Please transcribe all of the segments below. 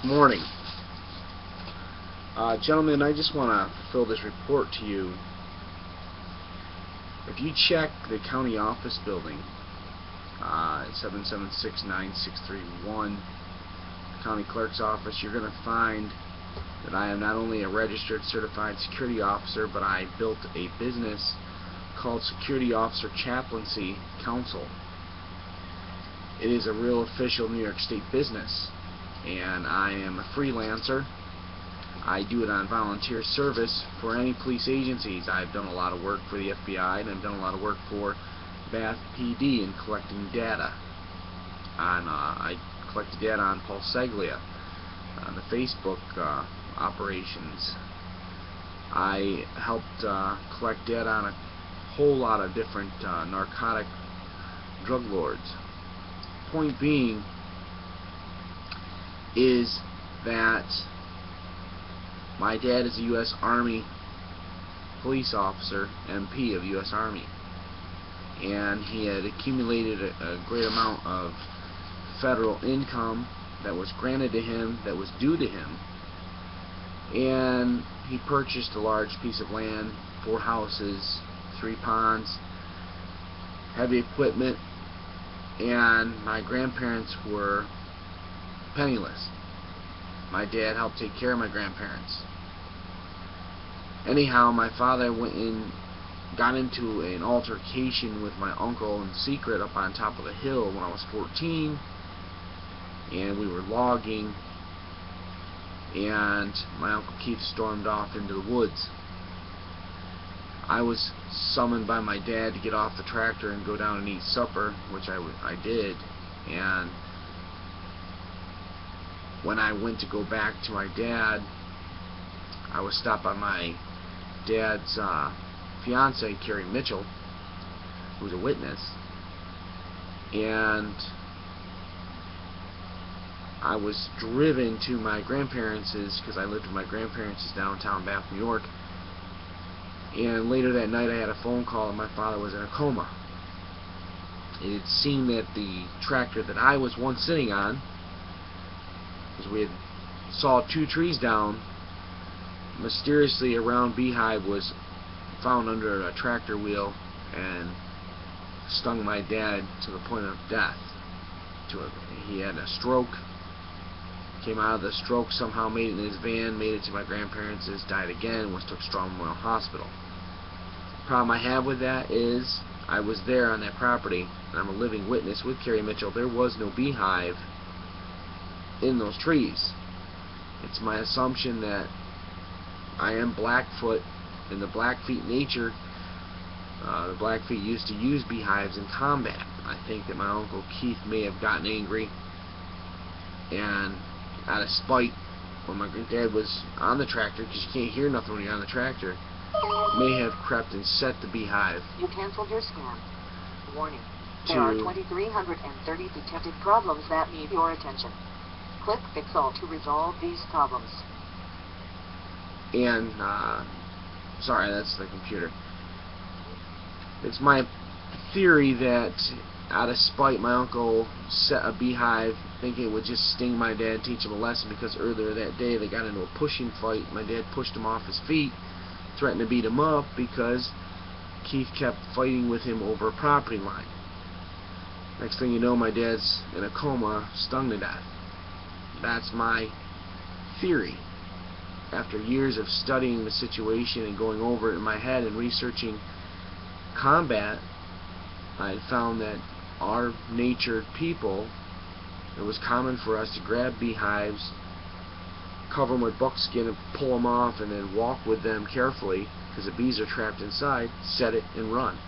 Morning. Gentlemen, I just want to fill this report to you. If you check the county office building, 7769631, county clerk's office, you're going to find that I am not only a registered certified security officer, but I built a business called Security Officer Chaplaincy Council. It is a real official New York State business, and I am a freelancer. I do it on volunteer service for any police agencies. I've done a lot of work for the FBI, and I've done a lot of work for Bath PD in collecting data. I collected data on Paul Seglia, the Facebook operations. I helped collect data on a whole lot of different narcotic drug lords. Point being is that my dad is a U.S. Army police officer, MP of U.S. Army, and he had accumulated a great amount of federal income that was granted to him, that was due to him, and he purchased a large piece of land, 4 houses, 3 ponds, heavy equipment, and my grandparents were penniless. My dad helped take care of my grandparents. Anyhow, my father got into an altercation with my uncle in secret up on top of the hill when I was 14, and we were logging, and my Uncle Keith stormed off into the woods. I was summoned by my dad to get off the tractor and go down and eat supper, which I did, and when I went to go back to my dad, I was stopped by my dad's fiance, Carrie Mitchell, who was a witness, and I was driven to my grandparents' because I lived with my grandparents' downtown Bath, New York, and later that night I had a phone call and my father was in a coma. It seemed that the tractor that I was once sitting on, because we had saw 2 trees down, mysteriously a round beehive was found under a tractor wheel and stung my dad to the point of death. He had a stroke, came out of the stroke, somehow made it in his van, made it to my grandparents', died again, was took Strong Memorial Hospital. The problem I have with that is I was there on that property, and I'm a living witness with Carrie Mitchell. There was no beehive in those trees. It's my assumption that I am Blackfoot, in the Blackfeet nature. The Blackfeet used to use beehives in combat. I think that my Uncle Keith may have gotten angry, and out of spite, when my granddad was on the tractor, because you can't hear nothing when you're on the tractor, may have crept and set the beehive. You canceled your scan. Warning. There are 2,330 detected problems that need your attention. Click Fix All to resolve these problems. And, sorry, that's the computer. It's my theory that out of spite my uncle set a beehive thinking it would just sting my dad, teach him a lesson, because earlier that day they got into a pushing fight. My dad pushed him off his feet, threatened to beat him up because Keith kept fighting with him over a property line. Next thing you know, my dad's in a coma, stung to death. That's my theory. After years of studying the situation and going over it in my head and researching combat, I had found that our natured people, it was common for us to grab beehives, cover them with buckskin and pull them off, and then walk with them carefully, because the bees are trapped inside, set it and run.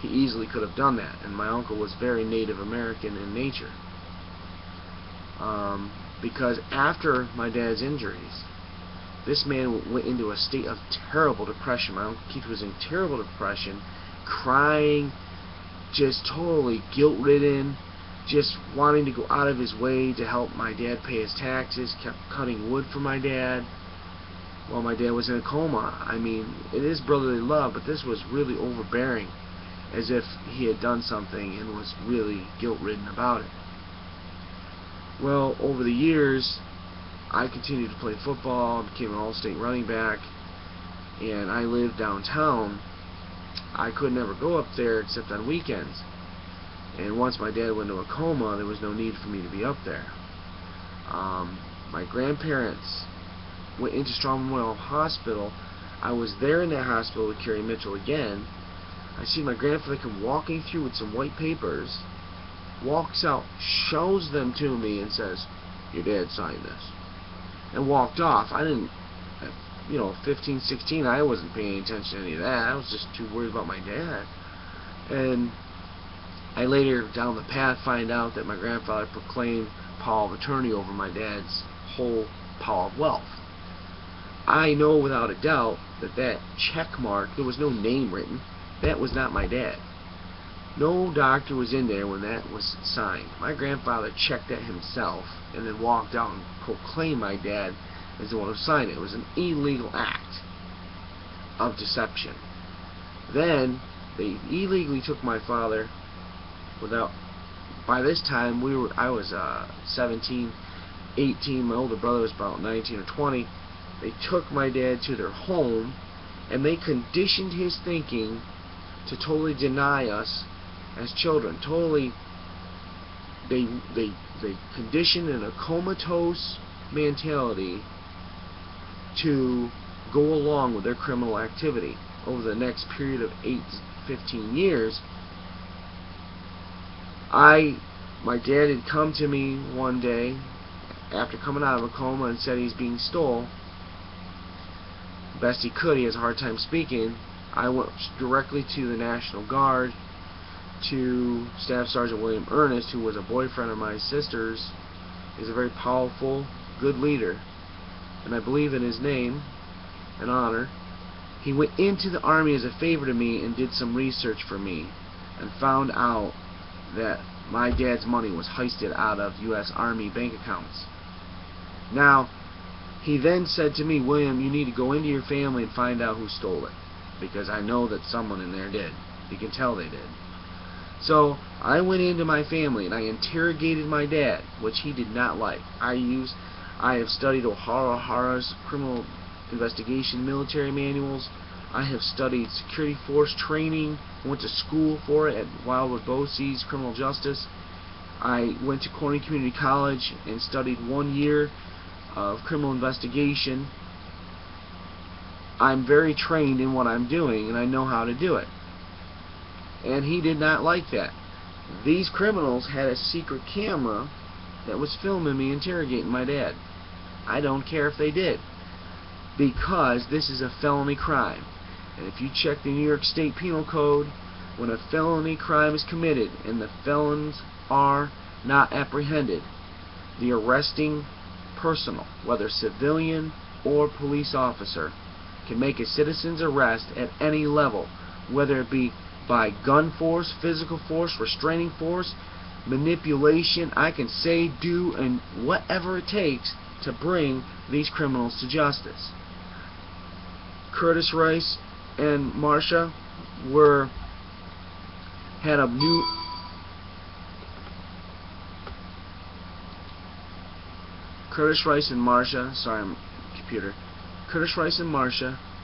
He easily could have done that, and my uncle was very Native American in nature. Because after my dad's injuries, this man went into a state of terrible depression. My Uncle Keith was in terrible depression, crying, just totally guilt-ridden, just wanting to go out of his way to help my dad pay his taxes, kept cutting wood for my dad while my dad was in a coma. I mean, it is brotherly love, but this was really overbearing, as if he had done something and was really guilt-ridden about it. Well, over the years, I continued to play football, became an all-state running back, and I lived downtown. I could never go up there except on weekends. And once my dad went into a coma, there was no need for me to be up there. My grandparents went into Strong Memorial Hospital. I was there in that hospital with Carrie Mitchell again. I see my grandfather come walking through with some white papers, walks out, shows them to me, and says, "Your dad signed this," and walked off. I didn't, 15, 16, I wasn't paying attention to any of that. I was just too worried about my dad. And I later, down the path, find out that my grandfather proclaimed power of attorney over my dad's whole power of wealth. I know without a doubt that that check mark, there was no name written. That was not my dad. No doctor was in there when that was signed. My grandfather checked that himself and then walked out and proclaimed my dad as the one who signed it. It was an illegal act of deception. Then they illegally took my father without. By this time I was 17, 18. My older brother was about 19 or 20. They took my dad to their home, and they conditioned his thinking to totally deny us as children. Totally, they conditioned in a comatose mentality to go along with their criminal activity. Over the next period of 8 to 15 years, my dad had come to me one day after coming out of a coma and said he's being stole. Best he could, he has a hard time speaking. I went directly to the National Guard, to Staff Sergeant William Ernest, who was a boyfriend of my sister's. He's a very powerful, good leader, and I believe in his name and honor. He went into the Army as a favor to me and did some research for me, and found out that my dad's money was heisted out of U.S. Army bank accounts. Now, he then said to me, "William, you need to go into your family and find out who stole it, because I know that someone in there did. You can tell they did." So I went into my family and I interrogated my dad, which he did not like. I have studied O'Hara's criminal investigation military manuals. I have studied security force training. Went to school for it at Wildwood Bosse's criminal justice. I went to Corning Community College and studied 1 year of criminal investigation. I'm very trained in what I'm doing, and I know how to do it. And he did not like that. These criminals had a secret camera that was filming me interrogating my dad. I don't care if they did, because this is a felony crime. And if you check the New York State Penal Code, when a felony crime is committed and the felons are not apprehended, the arresting personnel, whether civilian or police officer, can make a citizen's arrest at any level, whether it be by gun force, physical force, restraining force, manipulation. I can say, do, and whatever it takes to bring these criminals to justice. Curtis Rice and Marcia had a new Curtis Rice and Marcia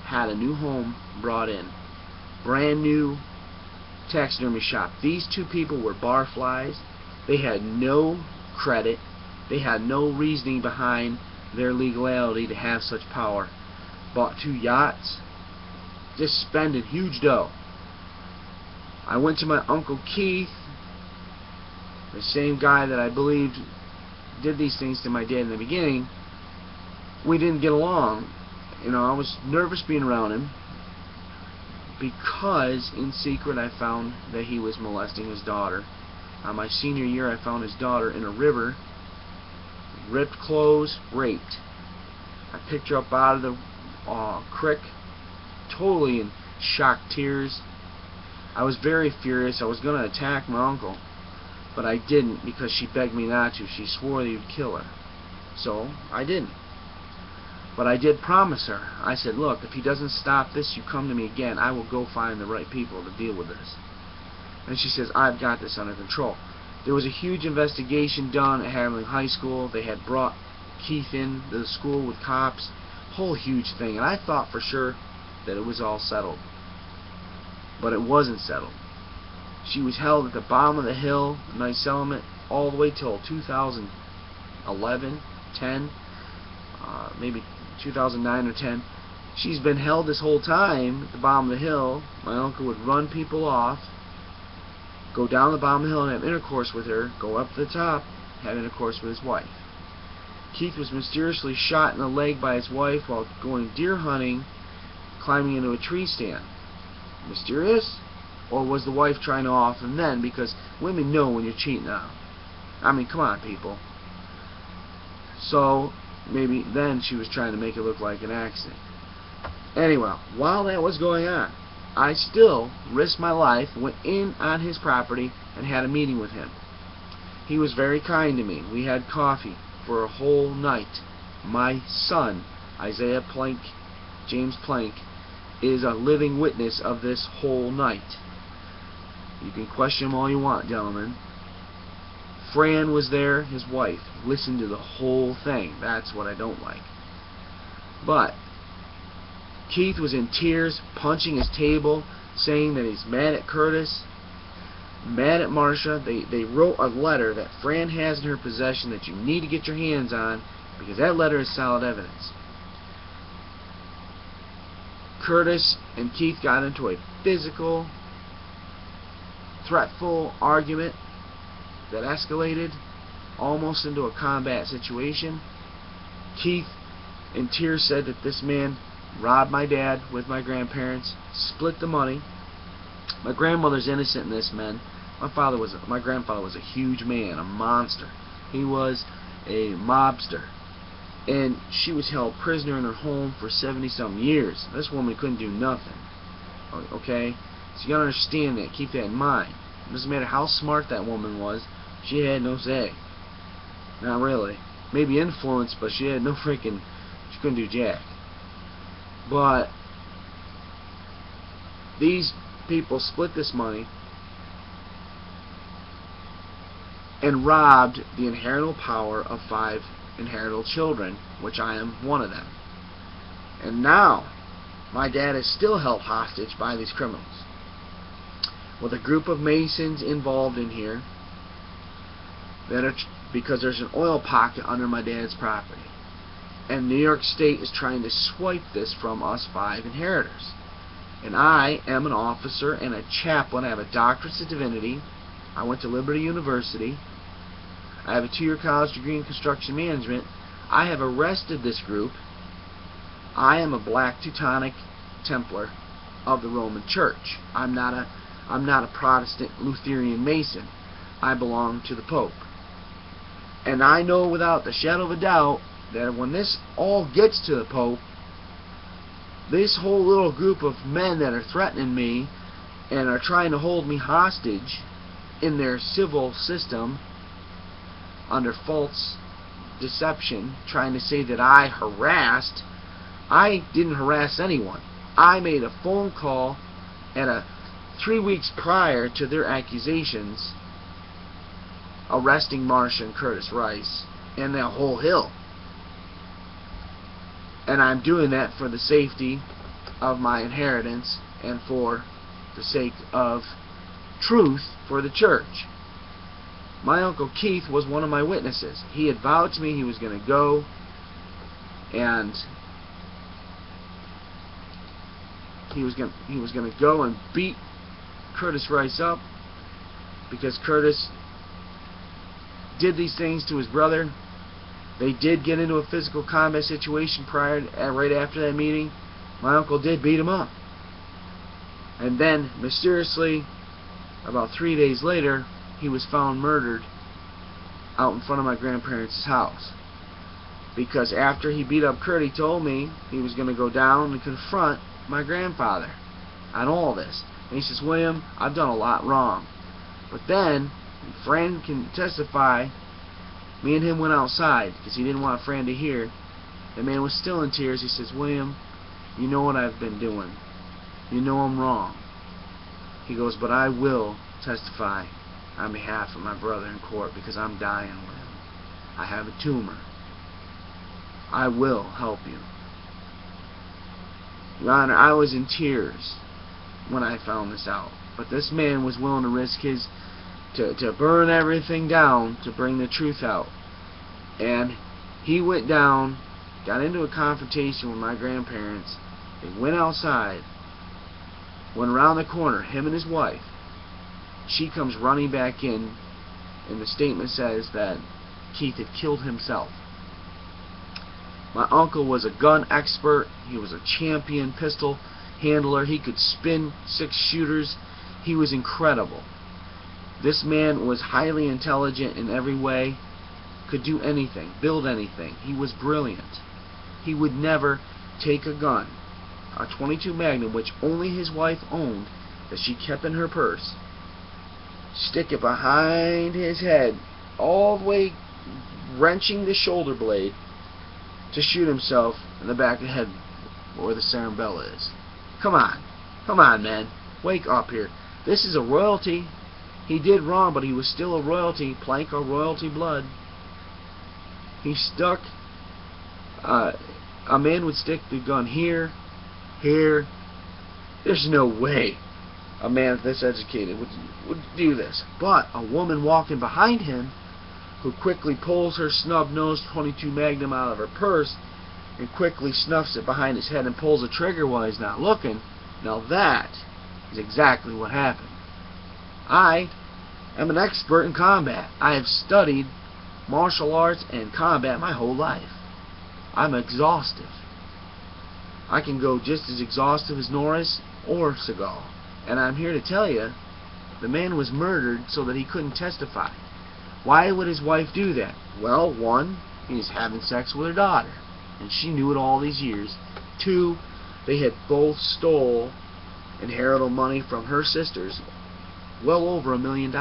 had a new home brought in. Brand new taxidermy shop. These two people were barflies. They had no credit. They had no reasoning behind their legality to have such power. Bought 2 yachts. Just spending huge dough. I went to my Uncle Keith, the same guy that I believed did these things to my dad in the beginning. We didn't get along. I was nervous being around him, because in secret I found that he was molesting his daughter. My senior year, I found his daughter in a river, ripped clothes, raped. I picked her up out of the creek, totally in shocked tears. I was very furious. I was going to attack my uncle, but I didn't, because she begged me not to. She swore that he would kill her. So I didn't. But I did promise her. I said, "Look, if he doesn't stop this, you come to me again. I will go find the right people to deal with this." And she says, "I've got this under control." There was a huge investigation done at Hadley High School. They had brought Keith in the school with cops. Whole huge thing. And I thought for sure that it was all settled. But it wasn't settled. She was held at the bottom of the hill, a nice settlement, all the way till 2011, 10, maybe 2009 or 10. She's been held this whole time at the bottom of the hill. My uncle would run people off, go down the bottom of the hill and have intercourse with her, go up to the top, have intercourse with his wife. Keith was mysteriously shot in the leg by his wife while going deer hunting, climbing into a tree stand. Mysterious? Or was the wife trying to off him then? Because women know when you're cheating on them. I mean, come on, people. So, maybe then she was trying to make it look like an accident. Anyway, while that was going on, I still risked my life, went in on his property, and had a meeting with him. He was very kind to me. We had coffee for a whole night. My son, Isaiah Plank, James Plank, is a living witness of this whole night. You can question him all you want, gentlemen. Fran was there, his wife, listened to the whole thing. That's what I don't like. But Keith was in tears, punching his table, saying that he's mad at Curtis, mad at Marcia. They wrote a letter that Fran has in her possession that you need to get your hands on, because that letter is solid evidence. Curtis and Keith got into a physical, threatful argument that escalated almost into a combat situation. Keith, in tears, said that this man robbed my dad with my grandparents, split the money. My grandmother's innocent in this, men. My grandfather was a huge man, a monster. He was a mobster. And she was held prisoner in her home for 70-something years. This woman couldn't do nothing. Okay? So you gotta understand that. Keep that in mind. It doesn't matter how smart that woman was, she had no say. Not really. Maybe influence, but she had no freaking... She couldn't do jack. But these people split this money and robbed the inheritable power of 5 inheritable children, which I am one of them. And now my dad is still held hostage by these criminals, with a group of Masons involved in here that are because there's an oil pocket under my dad's property, and New York State is trying to swipe this from us 5 inheritors. And I am an officer and a chaplain. I have a doctorate of divinity. I went to Liberty University. I have a 2-year college degree in construction management. I have arrested this group. I am a Black Teutonic Templar of the Roman Church. I'm not a Protestant Lutheran Mason. I belong to the Pope. And I know without the shadow of a doubt that when this all gets to the Pope, this whole little group of men that are threatening me and are trying to hold me hostage in their civil system under false deception, trying to say that I didn't harass anyone. I made a phone call at 3 weeks prior to their accusations arresting Marcia and Curtis Rice and that whole hill. And I'm doing that for the safety of my inheritance and for the sake of truth for the church. My Uncle Keith was one of my witnesses. He had vowed to me he was going to go and he was going to go and beat Curtis Rice up because Curtis did these things to his brother. They did get into a physical combat situation right after that meeting. My uncle did beat him up. And then, mysteriously, about 3 days later, he was found murdered out in front of my grandparents' house. Because after he beat up Kurt, he told me he was going to go down and confront my grandfather on all this. And he says, William, I've done a lot wrong. But then, Fran can testify, me and him went outside because he didn't want Fran to hear. The man was still in tears. He says, William, you know what I've been doing. You know I'm wrong. He goes, but I will testify on behalf of my brother in court because I'm dying with him. I have a tumor. I will help you. Your Honor, I was in tears when I found this out. But this man was willing to risk his, to burn everything down to bring the truth out. And he went down, got into a confrontation with my grandparents. They went outside, went around the corner, him and his wife. She comes running back in, and the statement says that Keith had killed himself. My uncle was a gun expert. He was a champion pistol handler. He could spin 6 shooters. He was incredible. This man was highly intelligent in every way, could do anything, build anything. He was brilliant. He would never take a gun, a .22 Magnum, which only his wife owned, that she kept in her purse, stick it behind his head, all the way wrenching the shoulder blade, to shoot himself in the back of the head where the cerebellum is. Come on, man, wake up here. This is a royalty. He did wrong, but he was still a royalty, plank of royalty blood. He stuck, a man would stick the gun here, here. There's no way a man this educated would do this. But a woman walking behind him, who quickly pulls her snub-nosed .22 Magnum out of her purse and quickly snuffs it behind his head and pulls the trigger while he's not looking. Now that is exactly what happened. I am an expert in combat. I have studied martial arts and combat my whole life. I'm exhaustive. I can go just as exhaustive as Norris or Seagal. And I'm here to tell you, the man was murdered so that he couldn't testify. Why would his wife do that? Well, 1, he was having sex with her daughter, and she knew it all these years. 2, they had both stole inherited money from her sisters, well over $1 million.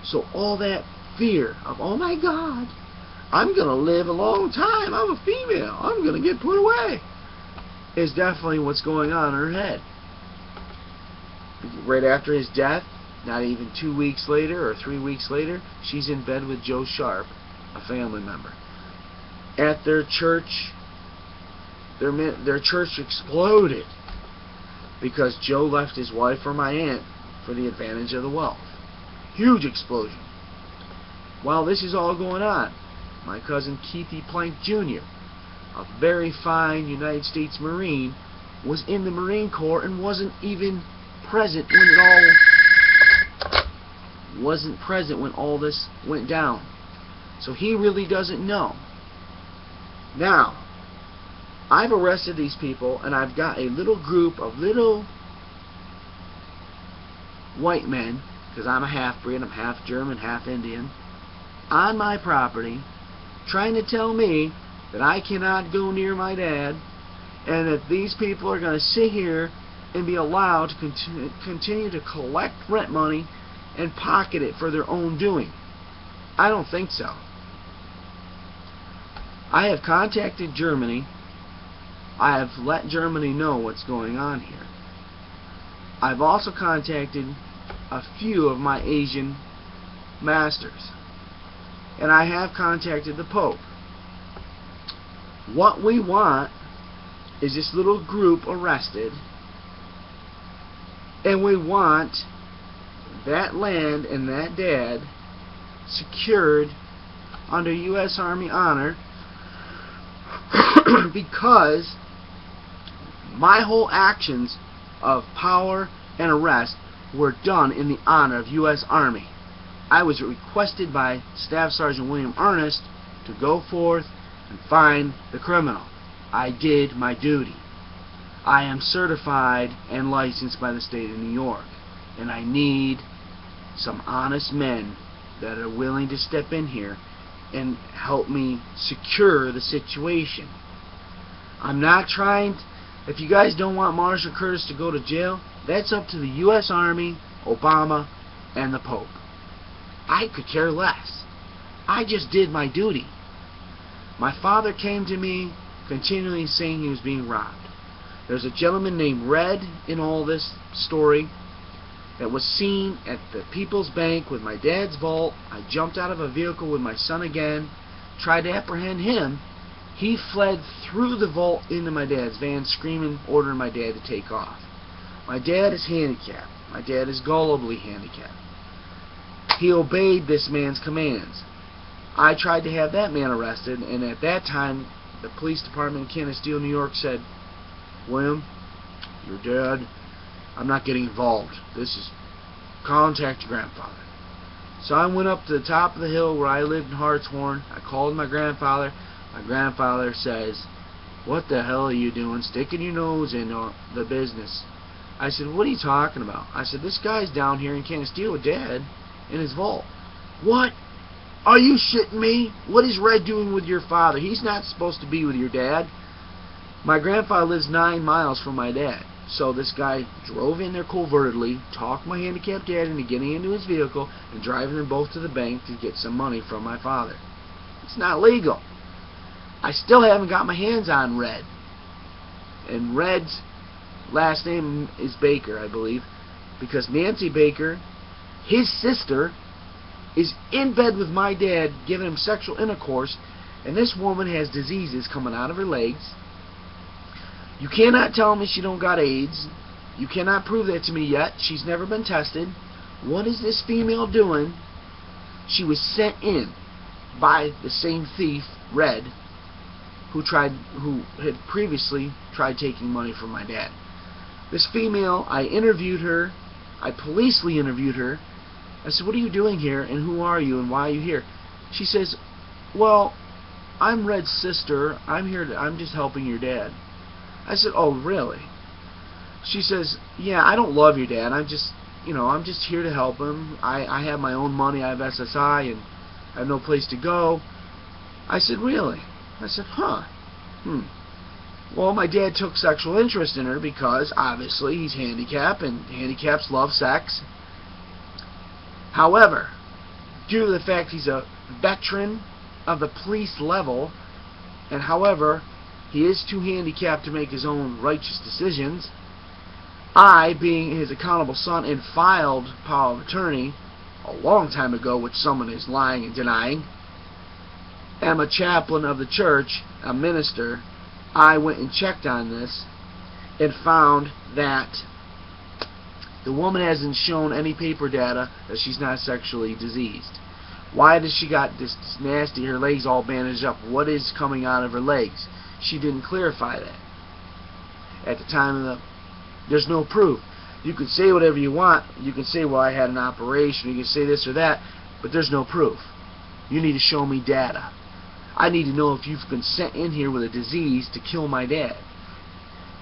So all that fear of, oh my God, I'm going to live a long time, I'm a female, I'm going to get put away, is definitely what's going on in her head. Right after his death, not even 2 weeks later or 3 weeks later, she's in bed with Joe Sharp, a family member. At their church, their church exploded because Joe left his wife or my aunt for the advantage of the wealth. Huge explosion. While this is all going on, my cousin Keithy Plank Jr., a very fine United States Marine, was in the Marine Corps and wasn't present when all this went down. So he really doesn't know. Now, I've arrested these people, and I've got a little group of little white men, because I'm a half-breed, I'm half German, half Indian, on my property, trying to tell me that I cannot go near my dad, and that these people are going to sit here and be allowed to continue to collect rent money and pocket it for their own doing. I don't think so. I have contacted Germany. I have let Germany know what's going on here. I've also contacted a few of my Asian masters. And I have contacted the Pope. What we want is this little group arrested, and we want that land and that dad secured under U.S. Army honor, because my whole actions of power and arrest were done in the honor of U.S. Army. I was requested by Staff Sergeant William Ernest to go forth and find the criminal. I did my duty. I am certified and licensed by the state of New York, and I need some honest men that are willing to step in here and help me secure the situation. I'm not trying if you guys don't want Marshall Curtis to go to jail, that's up to the U.S. Army, Obama, and the Pope. I could care less. I just did my duty. My father came to me continually saying he was being robbed. There's a gentleman named Red in all this story that was seen at the People's Bank with my dad's vault. I jumped out of a vehicle with my son again, tried to apprehend him. He fled through the vault into my dad's van, screaming, ordering my dad to take off. My dad is handicapped. My dad is gullibly handicapped. He obeyed this man's commands. I tried to have that man arrested, and at that time, the police department in Canasteel, New York said, William, your dad, I'm not getting involved. This is, contact your grandfather. So I went up to the top of the hill where I lived in Hartshorn. I called my grandfather. My grandfather says, what the hell are you doing, sticking your nose in the business? I said, what are you talking about? I said, this guy's down here in Canasteel with Dad in his vault. What? Are you shitting me? What is Red doing with your father? He's not supposed to be with your dad. My grandfather lives 9 miles from my dad. So this guy drove in there covertly, talked my handicapped dad into getting into his vehicle and driving them both to the bank to get some money from my father. It's not legal. I still haven't got my hands on Red. And Red's last name is Baker, I believe, because Nancy Baker, his sister, is in bed with my dad giving him sexual intercourse, and this woman has diseases coming out of her legs. You cannot tell me she don't got AIDS. You cannot prove that to me yet. She's never been tested. What is this female doing? She was sent in by the same thief, Red, who had previously tried taking money from my dad. This female, I interviewed her. I policely interviewed her. I said, what are you doing here, and who are you, and why are you here? She says, well, I'm Red's sister. I'm just helping your dad. I said, oh, really? She says, yeah, I don't love your dad. I'm just here to help him. I have my own money. I have SSI, and I have no place to go. I said, really? I said, huh. Well, my dad took sexual interest in her because, obviously, he's handicapped, and handicaps love sex. However, due to the fact he's a veteran of the police level, and however, he is too handicapped to make his own righteous decisions, I, being his accountable son and filed power of attorney a long time ago, which someone is lying and denying, am a chaplain of the church, a minister. I went and checked on this and found that the woman hasn't shown any paper data that she's not sexually diseased. Why does she got this nasty, her legs all bandaged up? What is coming out of her legs? She didn't clarify that. At the time of the... There's no proof. You can say whatever you want. You can say, well, I had an operation. You can say this or that. But there's no proof. You need to show me data. I need to know if you've been sent in here with a disease to kill my dad.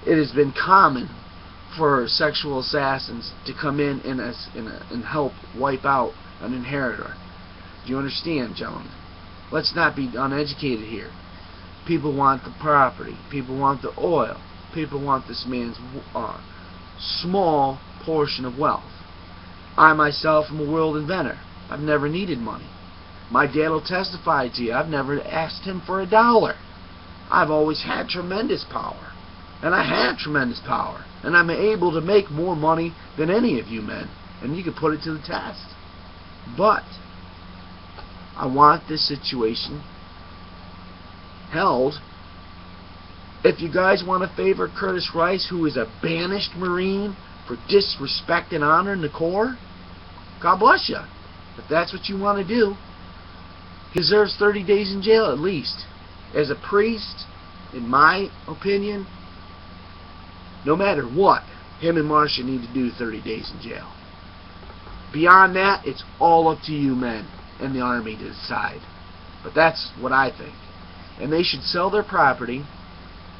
It has been common for sexual assassins to come in and help wipe out an inheritor. Do you understand, gentlemen? Let's not be uneducated here. People want the property. People want the oil. People want this man's small portion of wealth. I myself am a world inventor. I've never needed money. My dad will testify to you. I've never asked him for $1. I've always had tremendous power. And I have tremendous power. And I'm able to make more money than any of you men. And you can put it to the test. But I want this situation held. If you guys want to favor Curtis Rice, who is a banished Marine for disrespect and honor in the Corps, God bless you. If that's what you want to do, he deserves 30 days in jail at least. As a priest, in my opinion, no matter what, him and Marcia need to do 30 days in jail. Beyond that, it's all up to you men and the Army to decide. But that's what I think. And they should sell their property,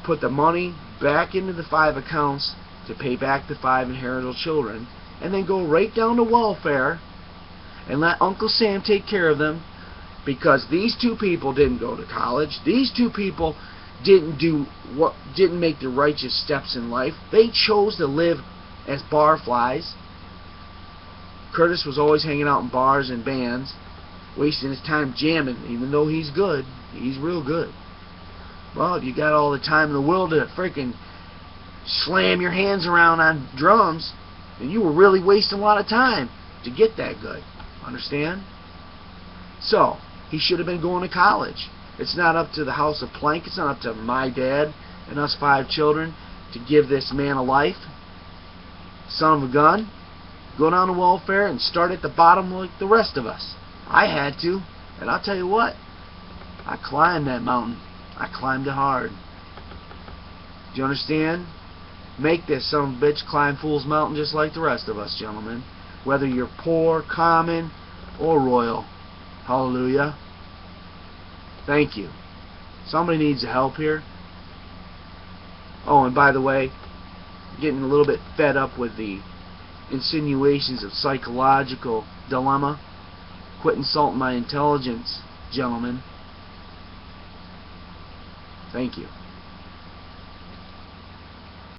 put the money back into the 5 accounts to pay back the 5 inheritable children, and then go right down to welfare and let Uncle Sam take care of them, because these two people didn't go to college. These two people didn't make the righteous steps in life. They chose to live as barflies. Curtis was always hanging out in bars and bands, wasting his time jamming, even though he's good. He's real good. Well, if you got all the time in the world to freaking slam your hands around on drums, then you were really wasting a lot of time to get that good. Understand? So, he should have been going to college. It's not up to the House of Plank. It's not up to my dad and us 5 children to give this man a life. Son of a gun. Go down to welfare and start at the bottom like the rest of us. I had to. And I'll tell you what. I climbed that mountain. I climbed it hard. Do you understand? Make this son of a bitch climb Fool's Mountain just like the rest of us, gentlemen. Whether you're poor, common, or royal. Hallelujah. Thank you. Somebody needs help here. Oh, and by the way, getting a little bit fed up with the insinuations of psychological dilemma. Quit insulting my intelligence, gentlemen. Thank you.